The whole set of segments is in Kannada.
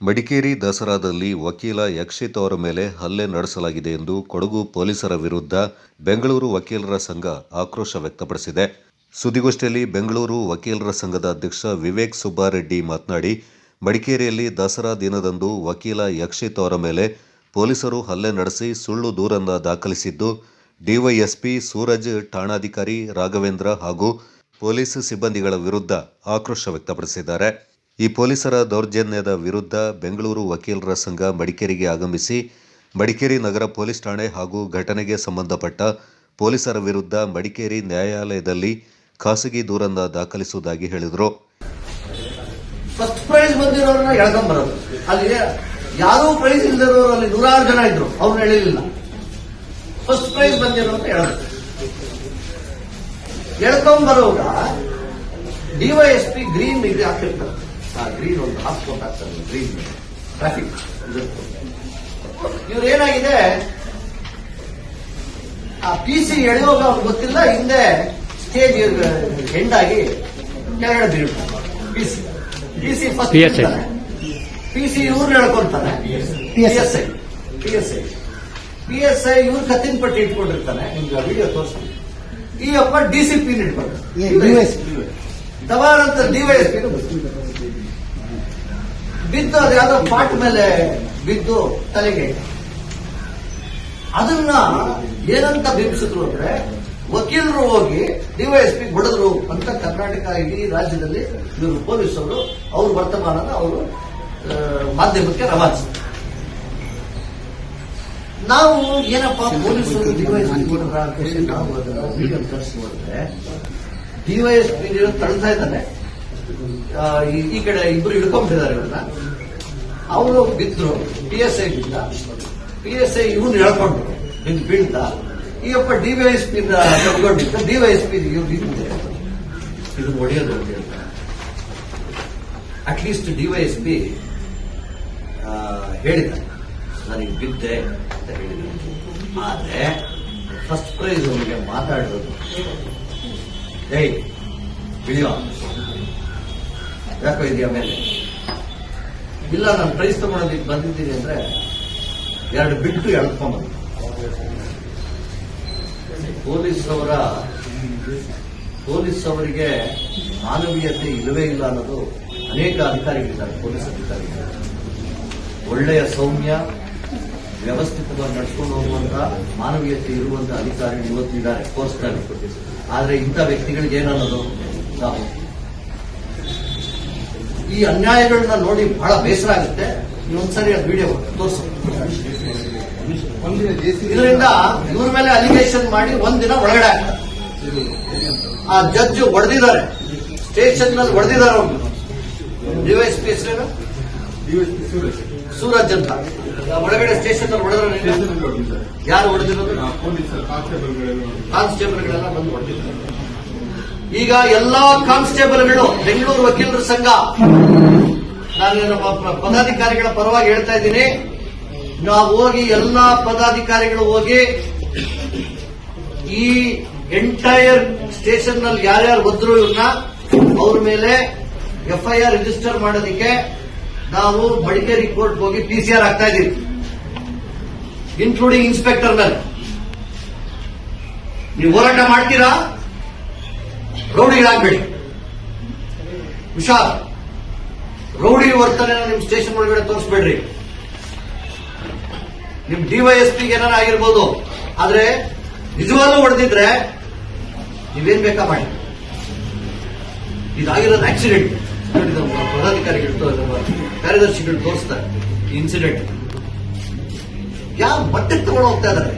ಮಡಿಕೇರಿ ದಸರಾದಲ್ಲಿ ವಕೀಲ ಯಕ್ಷಿತ್ ಅವರ ಮೇಲೆ ಹಲ್ಲೆ ನಡೆಸಲಾಗಿದೆ ಎಂದು ಕೊಡಗು ಪೊಲೀಸರ ವಿರುದ್ಧ ಬೆಂಗಳೂರು ವಕೀಲರ ಸಂಘ ಆಕ್ರೋಶ ವ್ಯಕ್ತಪಡಿಸಿದೆ. ಸುದ್ದಿಗೋಷ್ಠಿಯಲ್ಲಿ ಬೆಂಗಳೂರು ವಕೀಲರ ಸಂಘದ ಅಧ್ಯಕ್ಷ ವಿವೇಕ್ ಸುಬ್ಬಾರೆಡ್ಡಿ ಮಾತನಾಡಿ, ಮಡಿಕೇರಿಯಲ್ಲಿ ದಸರಾ ದಿನದಂದು ವಕೀಲ ಯಕ್ಷಿತ್ ಅವರ ಮೇಲೆ ಪೊಲೀಸರು ಹಲ್ಲೆ ನಡೆಸಿ ಸುಳ್ಳು ದೂರನ್ನು ದಾಖಲಿಸಿದ್ದು, ಡಿವೈಎಸ್ಪಿ ಸೂರಜ್, ಠಾಣಾಧಿಕಾರಿ ರಾಘವೇಂದ್ರ ಹಾಗೂ ಪೊಲೀಸ್ ಸಿಬ್ಬಂದಿಗಳ ವಿರುದ್ಧ ಆಕ್ರೋಶ ವ್ಯಕ್ತಪಡಿಸಿದ್ದಾರೆ. ಈ ಪೊಲೀಸರ ದೌರ್ಜನ್ಯದ ವಿರುದ್ಧ ಬೆಂಗಳೂರು ವಕೀಲರ ಸಂಘ ಮಡಿಕೇರಿಗೆ ಆಗಮಿಸಿ ಮಡಿಕೇರಿ ನಗರ ಪೊಲೀಸ್ ಠಾಣೆ ಹಾಗೂ ಘಟನೆಗೆ ಸಂಬಂಧಪಟ್ಟ ಪೊಲೀಸರ ವಿರುದ್ಧ ಮಡಿಕೇರಿ ನ್ಯಾಯಾಲಯದಲ್ಲಿ ಖಾಸಗಿ ದೂರನ್ನು ದಾಖಲಿಸುವುದಾಗಿ ಹೇಳಿದರು. ಫಸ್ಟ್ ಪ್ರೈಸ್ ಬಂದಿರೋರನ್ನ ಎಳ್ಕೊಂಡ್ಬರೋದು, ಅಲ್ಲಿ ಯಾರೂ ಪ್ರೈಸ್ ಇಲ್ಲದಿರೋರು ಅಲ್ಲಿ 100 ಜನ ಇದ್ರು, ಅವ್ರನ್ನ ಎಳಿಲಿಲ್ಲ. ಫಸ್ಟ್ ಪ್ರೈಸ್ ಬಂದಿರೋರನ್ನ ಎಳ್ಕೊಂಡ್ಬರೋಗ ಡಿವೈಎಸ್ಪಿ ಗ್ರೀನ್ ಇದು ಹಾಕಿರ್ತಾರೆ. ಗ್ರೀನ್ ಒಂದು ಹಾಸ್ಕೋಟ್ ಆಗ್ತಾರೆ, ಗ್ರೀನ್ ಟ್ರಾಫಿಕ್. ಇವ್ರೇನಾಗಿದೆ, ಆ ಪಿಸಿ ಎಳೆಯುವಾಗ ಅವ್ರಿಗೆ ಗೊತ್ತಿಲ್ಲ, ಹಿಂದೆ ಸ್ಟೇಜ್ ಎಂಡಾಗಿ ಕೆಳಗಡೆ ಬೀಳ್ತಾರೆ. ಪಿಸಿ ಫಸ್ಟ್ ಪಿಸಿ ಇವ್ರು ಹೇಳ್ಕೊಂತಾನೆ, ಪಿಎಸ್ಐ ಇವ್ರು ಕತ್ತಿನ ಪಟ್ಟಿ ಇಟ್ಕೊಂಡಿರ್ತಾನೆ. ನಿಮ್ಗೆ ವಿಡಿಯೋ ತೋರಿಸ್ತೀನಿ. ಈ ಅಪ್ಪ ಡಿಸಿಪಿನ್ ಇಟ್ಕೊಂಡು ತವಾರ್ ಅಂತ ಡಿವೈಎಸ್ಪಿ ಬಿದ್ದು, ಅದು ಯಾವ್ದೋ ಪಾಟ್ ಮೇಲೆ ಬಿದ್ದು ತಲೆಗೆ. ಅದನ್ನ ಏನಂತ ಬಿಂಬಿಸಿದ್ರು ಅಂದ್ರೆ, ವಕೀಲರು ಹೋಗಿ ಡಿವೈಎಸ್ಪಿ ಹೊಡೆದ್ರು ಅಂತ ಕರ್ನಾಟಕ ಇಡೀ ರಾಜ್ಯದಲ್ಲಿ ಇವರು ಪೊಲೀಸರು ಅವ್ರ ವರ್ತಮಾನನ ಅವರು ಮಾಧ್ಯಮಕ್ಕೆ ರವಾನಿಸಿದ್ರು. ನಾವು ಏನಪ್ಪಾ ಪೊಲೀಸರು ಡಿವೈಎಸ್ಪಿ ಹೊಡೆದ್ರೆ ನಾವು ಅದನ್ನ ವಿಡಿಯೋ ತರಿಸಿ ನೋಡಿದ್ರೆ ಡಿವೈಎಸ್ಪಿ ತಳ್ತಾ ಇದ್ದಾನೆ. ಈ ಕಡೆ ಇಬ್ರು ಹಿಡ್ಕೊಂಡ್ಬಿಟ್ಟಿದ್ದಾರೆ ಇವ್ರನ್ನ. ಅವರು ಬಿದ್ರು, ಪಿಎಸ್ಐ ಬಿದ್ದ, ಪಿಎಸ್ಐ ಇವನು ಹೇಳ್ಕೊಂಡ್ರು, ನಿಮ್ಗೆ ಬೀಳ್ತ. ಈಗಪ್ಪ ಡಿವೈಎಸ್ಪಿ ತಗೊಂಡಿದ್ದ, ಡಿವೈಎಸ್ಪಿ ಇವ್ರು ಬಿದ್ದೆ, ಇದು ಹೊಡೆಯೋದು ಅಂತ. ಅಟ್ಲೀಸ್ಟ್ ಡಿವೈಎಸ್ಪಿ ಹೇಳಿದ, ನನಗೆ ಬಿದ್ದೆ ಅಂತ ಹೇಳಿದ. ಆದ್ರೆ ಫಸ್ಟ್ ಪ್ರೈಸ್ ಅವನಿಗೆ ಮಾತಾಡಿರೋದು, ಏಯ್ ವಿಡಿಯೋ ಯಾಕೋ ಇದೆಯಾ ಮೇಲೆ, ಇಲ್ಲ ನಾನು ಪ್ರೈಸ್ ತಗೊಳೋದಕ್ಕೆ ಬಂದಿದ್ದೀನಿ ಅಂದ್ರೆ 2 ಬಿಟ್ಟು ಎಳ್ಕೊಂಡ್ಬಂದು. ಪೊಲೀಸ್ ಅವರಿಗೆ ಮಾನವೀಯತೆ ಇಲ್ಲವೇ ಇಲ್ಲ ಅನ್ನೋದು ಅನೇಕ ಅಧಿಕಾರಿಗಳಿದ್ದಾರೆ. ಪೊಲೀಸ್ ಅಧಿಕಾರಿಗಳು ಒಳ್ಳೆಯ ಸೌಮ್ಯ, ವ್ಯವಸ್ಥಿತವಾಗಿ ನಡ್ಸ್ಕೊಂಡು ಹೋಗುವಂತ ಮಾನವೀಯತೆ ಇರುವಂತಹ ಅಧಿಕಾರಿಗಳು ಇವತ್ತಿದ್ದಾರೆ ಫೋರ್ಸ್ನಲ್ಲಿ. ಆದ್ರೆ ಇಂಥ ವ್ಯಕ್ತಿಗಳಿಗೆ ಏನನ್ನೋದು, ನಾವು ಈ ಅನ್ಯಾಯಗಳನ್ನ ನೋಡಿ ಬಹಳ ಬೇಸರ ಆಗುತ್ತೆ. ಇನ್ನೊಂದ್ಸರಿ ಅದು ವಿಡಿಯೋ ತೋರಿಸು. ಇದರಿಂದ ಇವ್ರ ಮೇಲೆ ಅಲಿಗೇಷನ್ ಮಾಡಿ ಒಂದಿನ ಒಳಗಡೆ ಆಗ್ತಾರೆ. ಆ ಜಡ್ಜ್ ಹೊಡೆದಿದ್ದಾರೆ, ಸ್ಟೇಷನ್ ನಲ್ಲಿ ಹೊಡೆದಿದ್ದಾರೆ. ಅವ್ರು ಡಿವೈಎಸ್ಪಿ ಹೆಸರೇನು, ಸೂರಜ್ ಅಂತ. ಒಳಗಡೆ ಸ್ಟೇಷನ್ ನಲ್ಲಿ ಹೊಡೆದ್ರೆ ಯಾರು ಹೊಡೆದಿರೋದು? ಕಾನ್ಸ್ಟೇಬಲ್ಗಳೆಲ್ಲ ಬಂದು ಹೊಡೆದಿದ್ದಾರೆ. ಈಗ ಎಲ್ಲಾ ಕಾನ್ಸ್ಟೇಬಲ್ಗಳು, ಬೆಂಗಳೂರು ವಕೀಲರ ಸಂಘ, ನಾನು ನಮ್ಮ ಪದಾಧಿಕಾರಿಗಳ ಪರವಾಗಿ ಹೇಳ್ತಾ ಇದ್ದೀನಿ, ನಾವು ಹೋಗಿ ಎಲ್ಲಾ ಪದಾಧಿಕಾರಿಗಳು ಹೋಗಿ ಈ ಎಂಟೈರ್ ಸ್ಟೇಷನ್ ನಲ್ಲಿ ಯಾರ್ಯಾರು ಬಂದ್ರು ಇವ್ರನ್ನ ಅವ್ರ ಮೇಲೆ ಎಫ್ಐಆರ್ ರಿಜಿಸ್ಟರ್ ಮಾಡೋದಕ್ಕೆ ನಾವು ಮಡಿಕೇರಿ ಕೋರ್ಟ್ ಹೋಗಿ ಪಿಸಿಆರ್ ಆಗ್ತಾ ಇದ್ದೀವಿ, ಇನ್ಕ್ಲೂಡಿಂಗ್ ಇನ್ಸ್ಪೆಕ್ಟರ್ ಮೇಲೆ. ನೀವು ಹೋರಾಟ ಮಾಡ್ತೀರಾ? ರೌಡಿಗಳಾಗಬೇಡಿ, ಹುಷಾರ್. ರೌಡಿ ವರ್ತನೆ ನಿಮ್ ಸ್ಟೇಷನ್ ಒಳಗಡೆ ತೋರಿಸ್ಬೇಡ್ರಿ. ನಿಮ್ ಡಿವೈಎಸ್ಪಿಗೆ ಏನಾರ ಆಗಿರ್ಬೋದು, ಆದ್ರೆ ನಿಜವಾಗ್ಲೂ ಹೊಡೆದಿದ್ರೆ ನೀವೇನ್ ಬೇಕಾ ಮಾಡಿ. ಇದಾಗಿರೋದು ಆಕ್ಸಿಡೆಂಟ್. ಪದಾಧಿಕಾರಿಗಳು, ಕಾರ್ಯದರ್ಶಿಗಳು ತೋರಿಸ್ತಾರೆ ಇನ್ಸಿಡೆಂಟ್. ಯಾವ ಮಟ್ಟಕ್ಕೆ ತಗೊಂಡು ಹೋಗ್ತಾ ಇದ್ದಾರೆ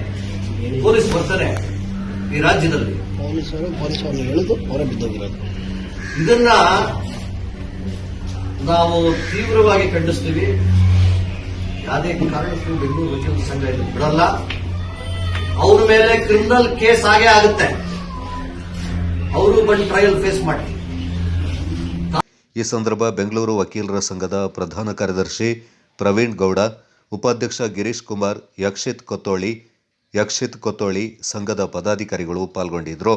ಪೊಲೀಸ್ ವರ್ತನೆ ಈ ರಾಜ್ಯದಲ್ಲಿ. ಪೊಲೀಸರು ಹೇಳಿದು ಅವರೇ ಬಿದ್ದೋಗಿರೋದು. ಇದನ್ನ ನಾವು ತೀವ್ರವಾಗಿ ಖಂಡಿಸ್ತೀವಿ. ಯಾವುದೇ ಕಾರಣಕ್ಕೂ ಬೆಂಗಳೂರು ವಕೀಲರ ಸಂಘ ಇದು ಬಿಡಲ್ಲ. ಅವ್ರ ಮೇಲೆ ಕ್ರಿಮಿನಲ್ ಕೇಸ್ ಆಗೇ ಆಗುತ್ತೆ. ಅವರು ಬಂದು ಟ್ರಯಲ್ ಫೇಸ್ ಮಾಡಿ. ಈ ಸಂದರ್ಭ ಬೆಂಗಳೂರು ವಕೀಲರ ಸಂಘದ ಪ್ರಧಾನ ಕಾರ್ಯದರ್ಶಿ ಪ್ರವೀಣ್ ಗೌಡ, ಉಪಾಧ್ಯಕ್ಷ ಗಿರೀಶ್ ಕುಮಾರ್, ಯಕ್ಷಿತ್ ಕೊತ್ತೋಳಿ ಸಂಘದ ಪದಾಧಿಕಾರಿಗಳು ಪಾಲ್ಗೊಂಡಿದ್ದರು.